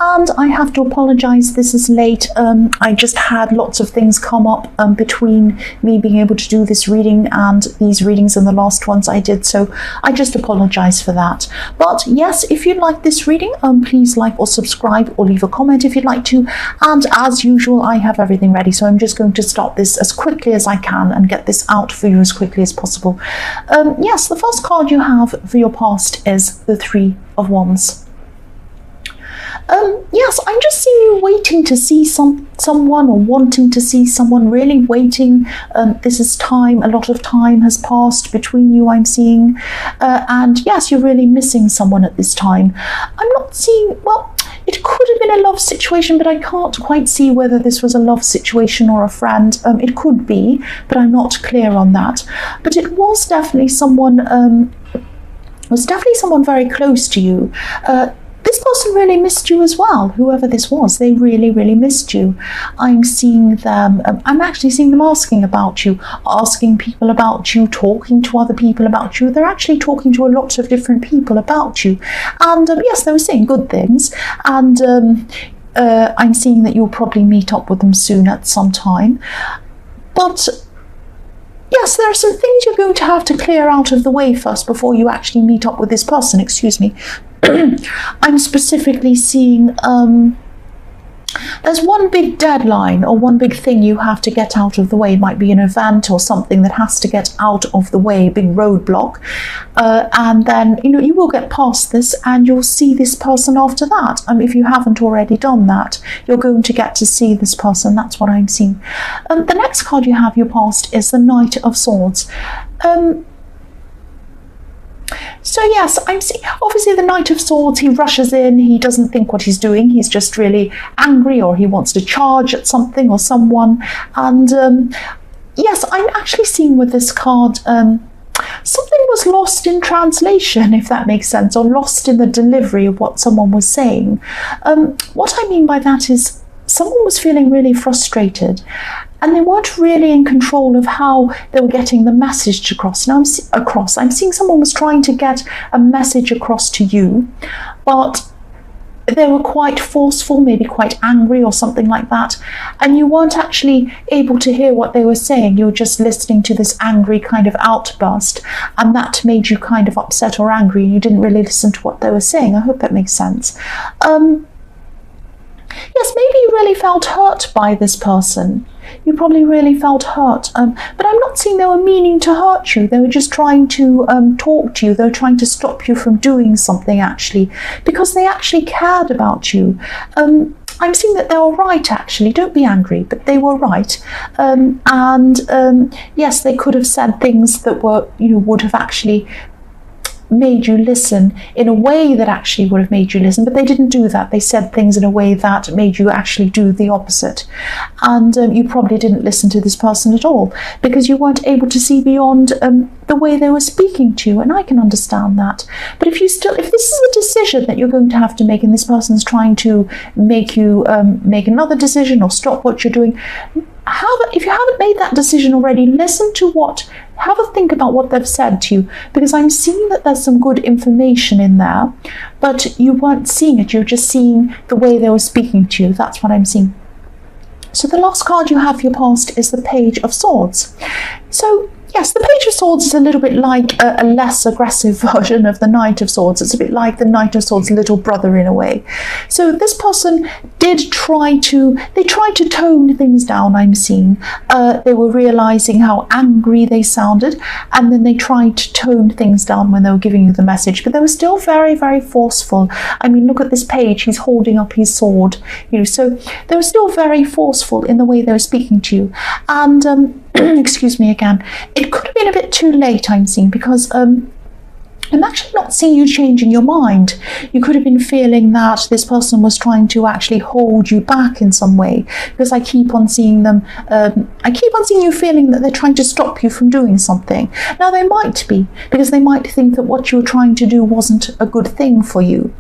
And I have to apologize, this is late. I just had lots of things come up between me being able to do this reading and these readings and the last ones I did, so I just apologize for that. But yes, if you like this reading, please like or subscribe or leave a comment if you'd like to. And as usual, I have everything ready, so I'm just going to start this as quickly as I can and get this out for you as quickly as possible. Yes, the first card you have for your past is the Three of Wands. Yes, I'm just seeing you waiting to see someone, or wanting to see someone, really waiting. This is time, a lot of time has passed between you, I'm seeing. And yes, you're really missing someone at this time. I'm not seeing, well, it could have been a love situation, but I can't quite see whether this was a love situation or a friend. It could be, but I'm not clear on that. But it was definitely someone, very close to you. This person really missed you as well, whoever this was. They really, really missed you. I'm seeing them, I'm actually seeing them asking about you, asking people about you, talking to other people about you. They're actually talking to a lot of different people about you. And yes, they were saying good things. And I'm seeing that you'll probably meet up with them soon at some time. But yes, there are some things you're going to have to clear out of the way first before you actually meet up with this person, excuse me. I'm specifically seeing there's one big deadline or one big thing you have to get out of the way. It might be an event or something that has to get out of the way, a big roadblock. And then, you will get past this and you'll see this person after that. If you haven't already done that, you're going to get to see this person. That's what I'm seeing. The next card you have your past is the Knight of Swords. So yes, I'm seeing, obviously the Knight of Swords, he rushes in, he doesn't think what he's doing, he's just really angry, or he wants to charge at something or someone. And yes, I'm actually seeing with this card, something was lost in translation, if that makes sense, or lost in the delivery of what someone was saying. What I mean by that is someone was feeling really frustrated and they weren't really in control of how they were getting the message across. Now I'm seeing someone was trying to get a message across to you, but they were quite forceful, maybe quite angry or something like that, and you weren't actually able to hear what they were saying. You were just listening to this angry kind of outburst, and that made you kind of upset or angry, and you didn't really listen to what they were saying. I hope that makes sense. Yes, maybe you really felt hurt by this person. You probably really felt hurt, but I'm not seeing they were meaning to hurt you. They were just trying to talk to you. They were trying to stop you from doing something, actually, because they actually cared about you. I'm seeing that they were right, actually. Don't be angry, but they were right. Yes, they could have said things that were, would have actually made you listen in a way that actually would have made you listen, but they didn't do that. They said things in a way that made you actually do the opposite. And you probably didn't listen to this person at all because you weren't able to see beyond the way they were speaking to you, and I can understand that. But if this is a decision that you're going to have to make and this person's trying to make you make another decision or stop what you're doing, if you haven't made that decision already, have a think about what they've said to you, because I'm seeing that there's some good information in there, but you weren't seeing it. You're just seeing the way they were speaking to you. That's what I'm seeing. So the last card you have for your past is the Page of Swords. So yes, the Page of Swords is a little bit like a less aggressive version of the Knight of Swords. It's a bit like the Knight of Swords' little brother in a way. So this person tried to tone things down, I'm seeing. They were realizing how angry they sounded, and then they tried to tone things down when they were giving you the message, but they were still very, very forceful. I mean, look at this page, he's holding up his sword, so they were still very forceful in the way they were speaking to you. And excuse me again, it could have been a bit too late, I'm seeing, because I'm actually not seeing you changing your mind. You could have been feeling that this person was trying to actually hold you back in some way, because I keep on seeing them, I keep on seeing you feeling that they're trying to stop you from doing something. Now they might be, because they might think that what you were trying to do wasn't a good thing for you.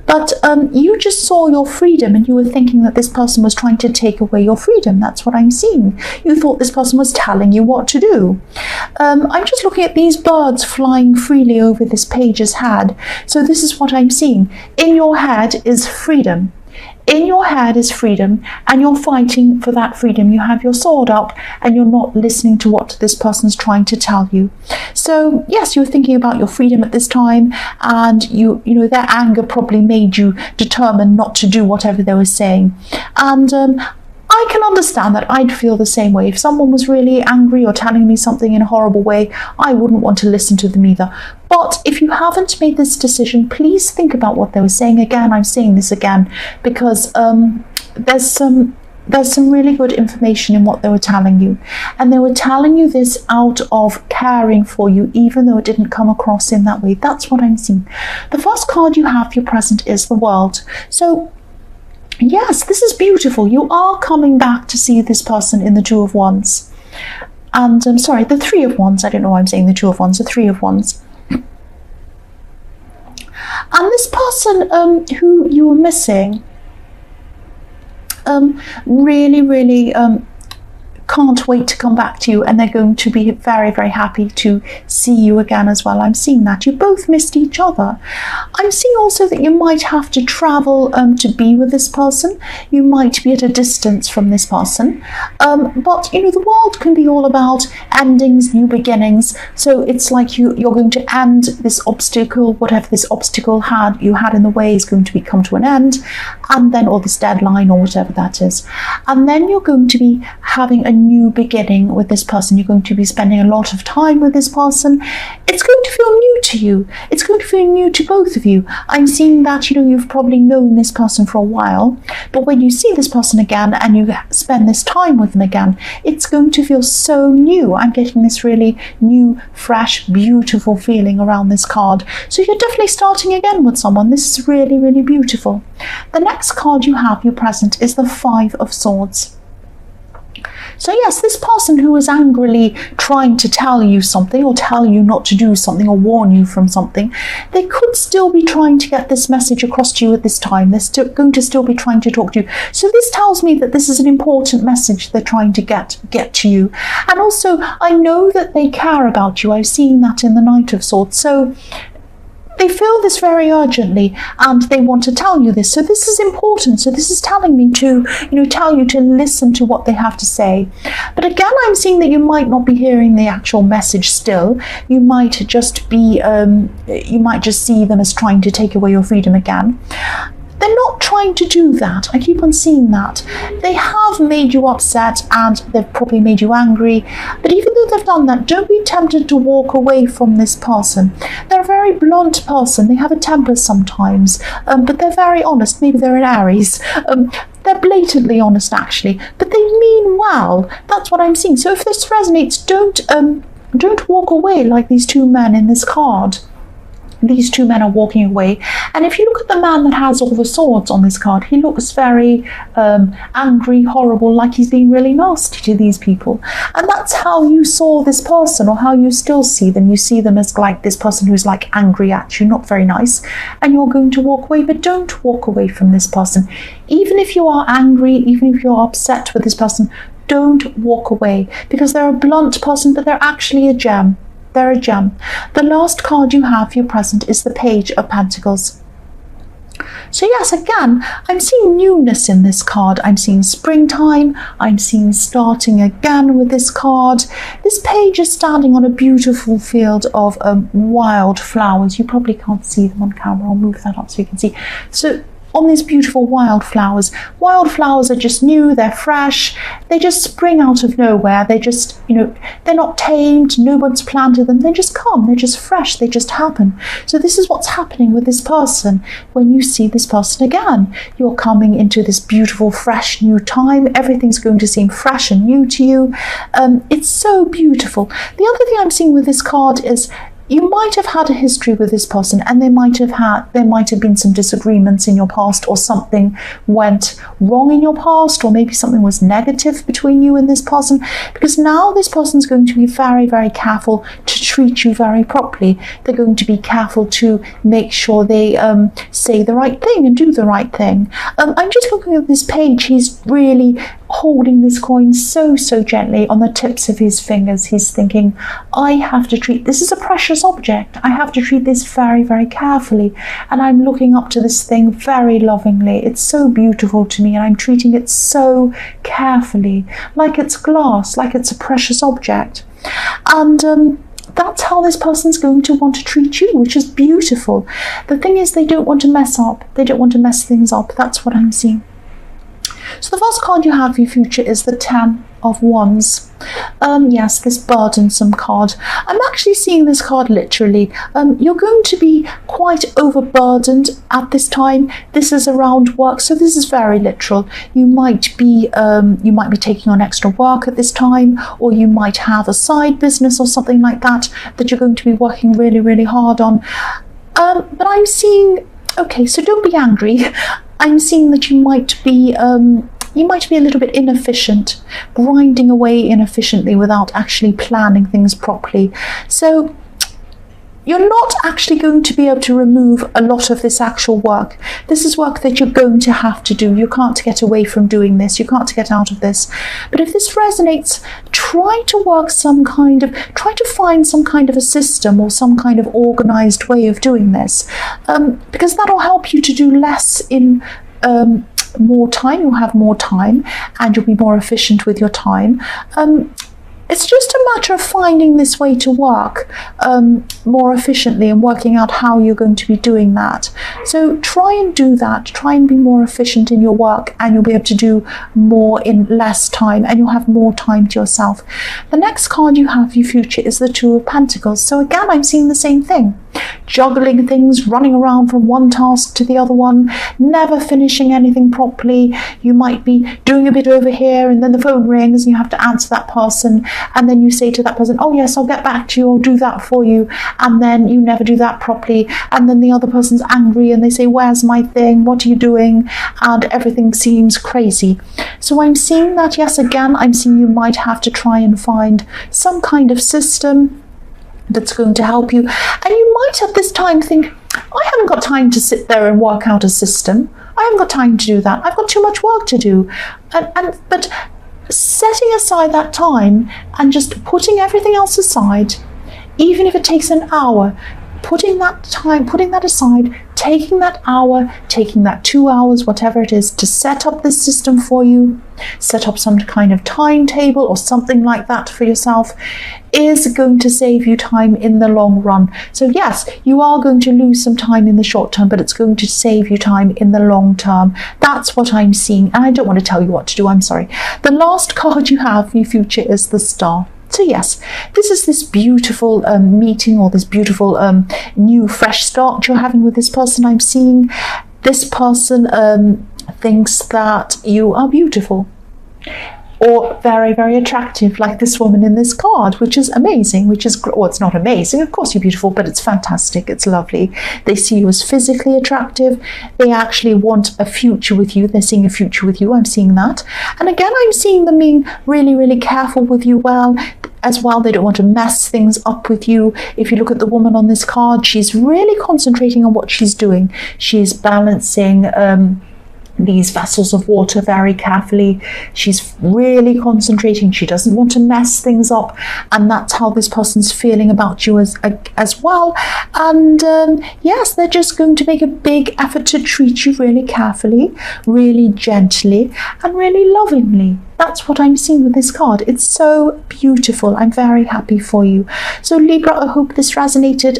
But you just saw your freedom and you were thinking that this person was trying to take away your freedom. That's what I'm seeing. You thought this person was telling you what to do. I'm just looking at these birds flying freely over this page's head. So this is what I'm seeing. In your head is freedom. in your head is freedom, and you're fighting for that freedom. You have your sword up and you're not listening to what this person's trying to tell you. So yes, you're thinking about your freedom at this time, and you know their anger probably made you determined not to do whatever they were saying. And I can understand that. I'd feel the same way. If someone was really angry or telling me something in a horrible way, I wouldn't want to listen to them either. But if you haven't made this decision, please think about what they were saying. Again, I'm saying this again because there's some really good information in what they were telling you. And they were telling you this out of caring for you, even though it didn't come across in that way. That's what I'm seeing. The first card you have for your present is the World. So yes, this is beautiful. You are coming back to see this person in the Two of Wands. And I'm sorry, the Three of Wands. I don't know why I'm saying the Two of Wands, the Three of Wands. And this person who you were missing really can't wait to come back to you, and they're going to be very, very happy to see you again as well. I'm seeing that. You both missed each other. I'm seeing also that you might have to travel to be with this person. You might be at a distance from this person. But, you know, the world can be all about endings, new beginnings. So it's like you're going to end this obstacle, whatever this obstacle you had in the way is going to come to an end, and then, or this deadline or whatever that is. And then you're going to be having a new beginning with this person. You're going to be spending a lot of time with this person. It's going to feel new to you. It's going to feel new to both of you. I'm seeing that, you know, you've probably known this person for a while, but when you see this person again and you spend this time with them again, it's going to feel so new. I'm getting this really new, fresh, beautiful feeling around this card. So you're definitely starting again with someone. This is really, really beautiful. The next card you have, your present, is the Five of Swords. So yes, this person who is angrily trying to tell you something, or tell you not to do something, or warn you from something, they could still be trying to get this message across to you at this time. They're going to still be trying to talk to you. So this tells me that this is an important message they're trying to get to you. And also, I know that they care about you. I've seen that in the Knight of Swords. So they feel this very urgently, and they want to tell you this. So this is important. So this is telling me to, tell you to listen to what they have to say. But again, I'm seeing that you might not be hearing the actual message still. You might just be, you might just see them as trying to take away your freedom again. They're not trying to do that. I keep on seeing that. They have made you upset, and they've probably made you angry. But even though they've done that, don't be tempted to walk away from this person. They're a very blunt person. They have a temper sometimes, but they're very honest. Maybe they're an Aries. They're blatantly honest, actually, but they mean well. That's what I'm seeing. So if this resonates, don't walk away like these two men in this card. These two men are walking away. And if you look at the man that has all the swords on this card, he looks very angry, horrible, like he's being really nasty to these people. And that's how you saw this person, or how you still see them. You see them as like this person who's like angry at you, not very nice, and you're going to walk away. But don't walk away from this person. Even if you are angry, even if you're upset with this person, don't walk away, because they're a blunt person, but they're actually a gem. They're a gem. The last card you have for your present is the Page of Pentacles. So yes, again, I'm seeing newness in this card. I'm seeing springtime. I'm seeing starting again with this card. This page is standing on a beautiful field of wild flowers. You probably can't see them on camera. I'll move that up so you can see. So on these beautiful wildflowers. Wildflowers are just new, they're fresh, they just spring out of nowhere. They just, they're not tamed, no one's planted them, they just come, they're just fresh, they just happen. So this is what's happening with this person. When you see this person again, you're coming into this beautiful, fresh, new time. Everything's going to seem fresh and new to you. It's so beautiful. The other thing I'm seeing with this card is you might have had a history with this person, and there might have been some disagreements in your past, or something went wrong in your past, or maybe something was negative between you and this person, because now this person's going to be very, very careful to treat you very properly. They're going to be careful to make sure they say the right thing and do the right thing. I'm just looking at this page. He's really holding this coin so gently on the tips of his fingers. He's thinking, I have to treat this is a precious object. I have to treat this very carefully, and I'm looking up to this thing very lovingly. It's so beautiful to me, and I'm treating it so carefully, like it's glass, like it's a precious object. And that's how this person's going to want to treat you, which is beautiful. The thing is, they don't want to mess up. They don't want to mess things up. That's what I'm seeing. So the first card you have for your future is the 10 of Wands. Yes, this burdensome card. I'm actually seeing this card literally. You're going to be quite overburdened at this time. This is around work, so this is very literal. You might be taking on extra work at this time, or you might have a side business or something like that that you're going to be working really hard on. But I'm seeing, okay, so don't be angry. I'm seeing that you might be a little bit inefficient, grinding away inefficiently without actually planning things properly. So you're not actually going to be able to remove a lot of this actual work. This is work that you're going to have to do. You can't get away from doing this. You can't get out of this. But if this resonates, try to find some kind of a system or some kind of organized way of doing this, because that'll help you to do less in more time. You'll have more time and you'll be more efficient with your time. It's just a matter of finding this way to work more efficiently and working out how you're going to be doing that. So try and do that. Try and be more efficient in your work, and you'll be able to do more in less time, and you'll have more time to yourself. The next card you have for your future is the Two of Pentacles. So again, I'm seeing the same thing. Juggling things, running around from one task to the other one, never finishing anything properly. You might be doing a bit over here, and then the phone rings and you have to answer that person, and then you say to that person, oh yes, I'll get back to you, I'll do that for you, and then you never do that properly, and then the other person's angry and they say, where's my thing, what are you doing, and everything seems crazy. So I'm seeing that, yes, again, I'm seeing you might have to try and find some kind of system that's going to help you. And you might at this time think, I haven't got time to sit there and work out a system. I haven't got time to do that. I've got too much work to do. But setting aside that time and just putting everything else aside, even if it takes an hour, putting that aside, taking that hour, taking that 2 hours, whatever it is, to set up this system for you, set up some kind of timetable or something like that for yourself, is going to save you time in the long run. So yes, you are going to lose some time in the short term, but it's going to save you time in the long term. That's what I'm seeing, and I don't want to tell you what to do, I'm sorry. The last card you have for your future is the Star. So yes, this is this beautiful meeting, or this beautiful new fresh start you're having with this person. I'm seeing this person thinks that you are beautiful or very attractive, like this woman in this card, which is amazing, well, it's not amazing, of course you're beautiful, but it's fantastic, it's lovely. They see you as physically attractive. They actually want a future with you. They're seeing a future with you. I'm seeing that. And again, I'm seeing them being really careful with you as well. They don't want to mess things up with you. If you look at the woman on this card, she's really concentrating on what she's doing. She's balancing these vessels of water very carefully. She's really concentrating. She doesn't want to mess things up, and that's how this person's feeling about you as well. And yes, they're just going to make a big effort to treat you really carefully, really gently, and really lovingly. That's what I'm seeing with this card. It's so beautiful. I'm very happy for you. So Libra, I hope this resonated.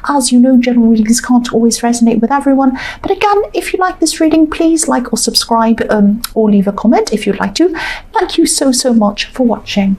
As you know, general readings can't always resonate with everyone. But again, if you like this reading, please like or subscribe, or leave a comment if you'd like to. Thank you so much for watching.